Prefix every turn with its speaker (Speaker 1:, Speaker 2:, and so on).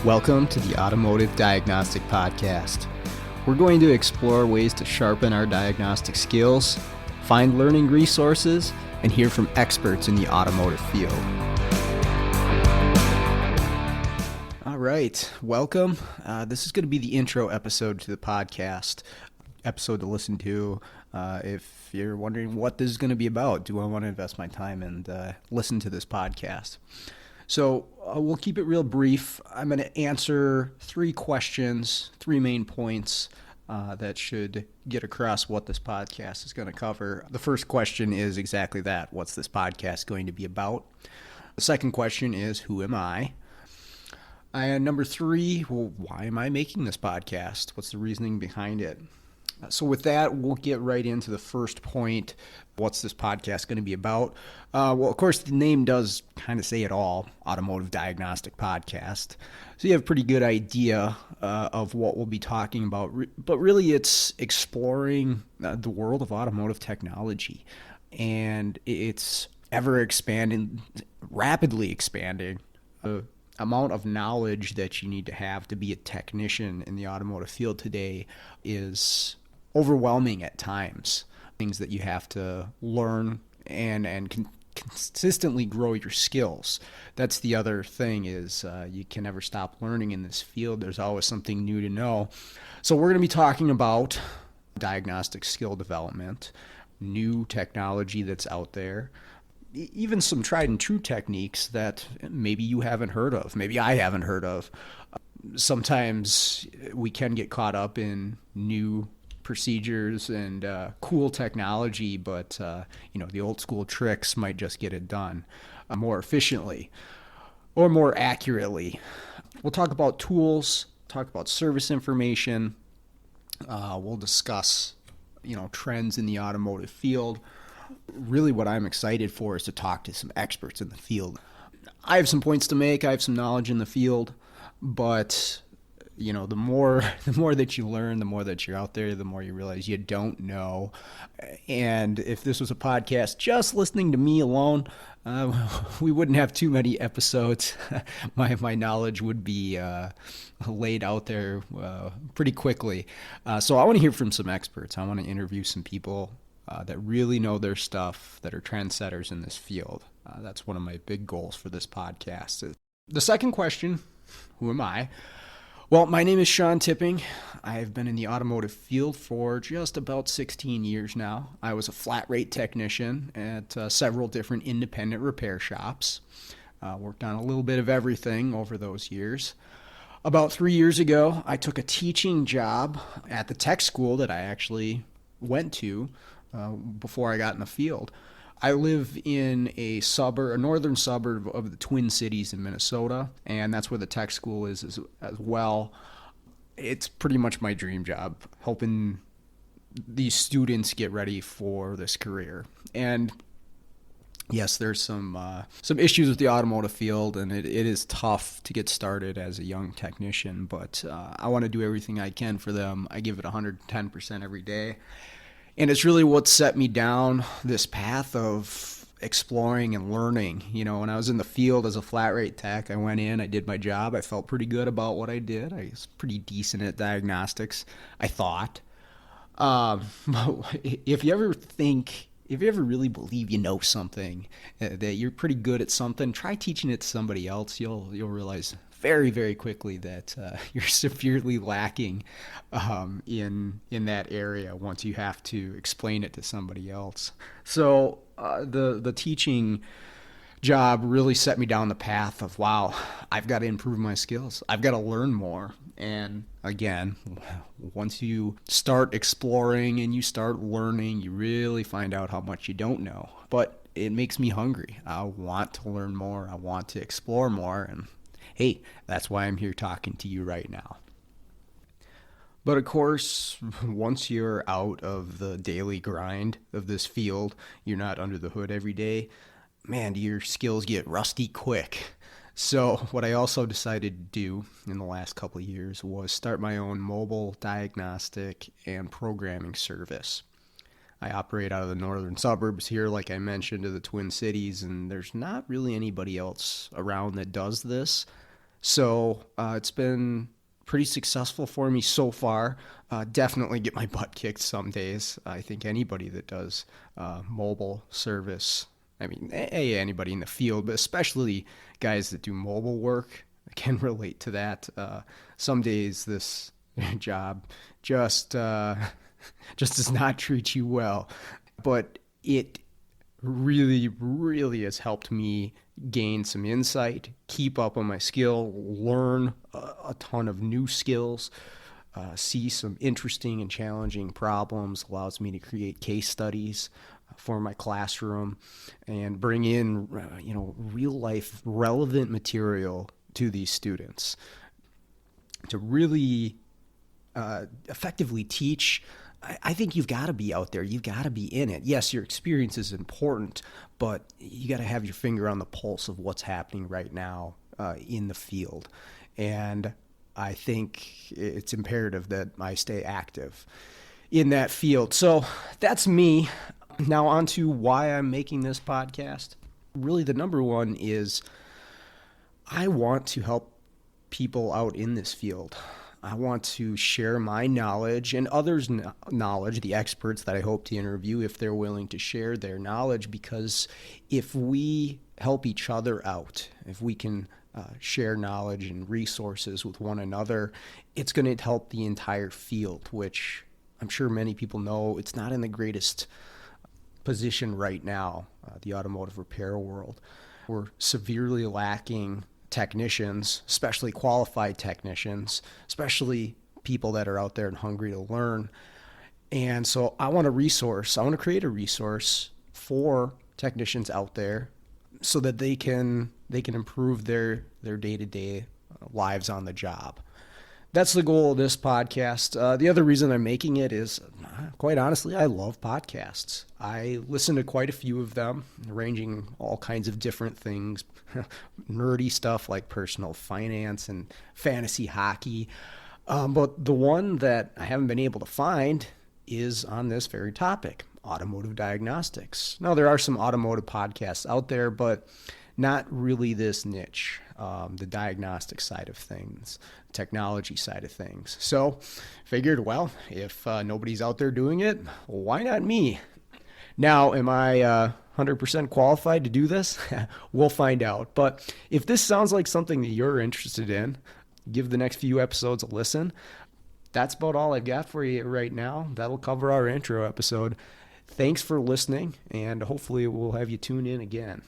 Speaker 1: Welcome to the Automotive Diagnostic Podcast. We're going to explore ways to sharpen our diagnostic skills, find learning resources, and hear from experts in the automotive field. All right, welcome. This is going to be the intro episode to the podcast, episode to listen to. If you're wondering what this is going to be about, do I want to invest my time and listen to this podcast? So we'll keep it real brief. I'm going to answer three questions, three main points that should get across what this podcast is going to cover. The first question is exactly that. What's this podcast going to be about? The second question is, who am I? And number three, well, why am I making this podcast? What's the reasoning behind it? So with that, we'll get right into the first point. What's this podcast going to be about? Well, of course, the name does kind of say it all, Automotive Diagnostic Podcast. So you have a pretty good idea of what we'll be talking about. But really, it's exploring the world of automotive technology. And it's ever expanding, rapidly expanding. The amount of knowledge that you need to have to be a technician in the automotive field today is overwhelming at times. Things that you have to learn and consistently grow your skills. That's the other thing is you can never stop learning in this field. There's always something new to know. So we're going to be talking about diagnostic skill development, new technology that's out there, even some tried and true techniques that maybe you haven't heard of, maybe I haven't heard of. Sometimes we can get caught up in new procedures and cool technology, but the old school tricks might just get it done more efficiently or more accurately. We'll talk about tools, talk about service information. We'll discuss trends in the automotive field. Really what I'm excited for is to talk to some experts in the field. I have some points to make. I have some knowledge in the field, but the more that you learn, the more that you're out there, the more you realize you don't know. And if this was a podcast just listening to me alone, we wouldn't have too many episodes. My knowledge would be laid out there pretty quickly. So I want to hear from some experts. I want to interview some people that really know their stuff, that are trendsetters in this field. That's one of my big goals for this podcast. The second question, who am I? Well, my name is Sean Tipping. I've been in the automotive field for just about 16 years now. I was a flat rate technician at several different independent repair shops. Worked on a little bit of everything over those years. About 3 years ago, I took a teaching job at the tech school that I actually went to before I got in the field. I live in a northern suburb of the Twin Cities in Minnesota, and that's where the tech school is as well. It's pretty much my dream job, helping these students get ready for this career. And yes, there's some issues with the automotive field, and it is tough to get started as a young technician, but I want to do everything I can for them. I give it 110% every day. And it's really what set me down this path of exploring and learning. When I was in the field as a flat rate tech, I went in, I did my job. I felt pretty good about what I did. I was pretty decent at diagnostics, I thought. If you ever really believe you know something, that you're pretty good at something, try teaching it to somebody else. You'll realize very, very quickly that you're severely lacking in that area once you have to explain it to somebody else. So the teaching job really set me down the path of, wow, I've got to improve my skills. I've got to learn more. And again, once you start exploring and you start learning, you really find out how much you don't know. But it makes me hungry. I want to learn more. I want to explore more. And hey, that's why I'm here talking to you right now. But of course, once you're out of the daily grind of this field, you're not under the hood every day, man, do your skills get rusty quick. So what I also decided to do in the last couple of years was start my own mobile diagnostic and programming service. I operate out of the northern suburbs here, like I mentioned, of the Twin Cities, and there's not really anybody else around that does this. So it's been pretty successful for me so far. Definitely get my butt kicked some days. I think anybody that does mobile service, I mean, anybody in the field, but especially guys that do mobile work can relate to that. Some days this job just just does not treat you well, but it really, really has helped me gain some insight, keep up on my skill, learn a ton of new skills, see some interesting and challenging problems, allows me to create case studies for my classroom and bring in, real life relevant material to these students to really effectively teach. I think you've got to be out there. You've got to be in it. Yes, your experience is important, but you got to have your finger on the pulse of what's happening right now in the field. And I think it's imperative that I stay active in that field. So that's me. Now on to why I'm making this podcast. Really, the number one is I want to help people out in this field. I want to share my knowledge and others' knowledge, the experts that I hope to interview, if they're willing to share their knowledge, because if we help each other out, if we can share knowledge and resources with one another, it's going to help the entire field, which I'm sure many people know it's not in the greatest position right now, the automotive repair world. We're severely lacking technicians, especially qualified technicians, especially people that are out there and hungry to learn. And so I want to create a resource for technicians out there so that they can improve their day-to-day lives on the job. That's the goal of this podcast. The other reason I'm making it is, quite honestly, I love podcasts. I listen to quite a few of them, ranging all kinds of different things, nerdy stuff like personal finance and fantasy hockey. But the one that I haven't been able to find is on this very topic, automotive diagnostics. Now, there are some automotive podcasts out there, but not really this niche, the diagnostic side of things, technology side of things. So figured, well, if nobody's out there doing it, why not me? Now, am I 100% qualified to do this? We'll find out. But if this sounds like something that you're interested in, give the next few episodes a listen. That's about all I've got for you right now. That'll cover our intro episode. Thanks for listening, and hopefully we'll have you tune in again.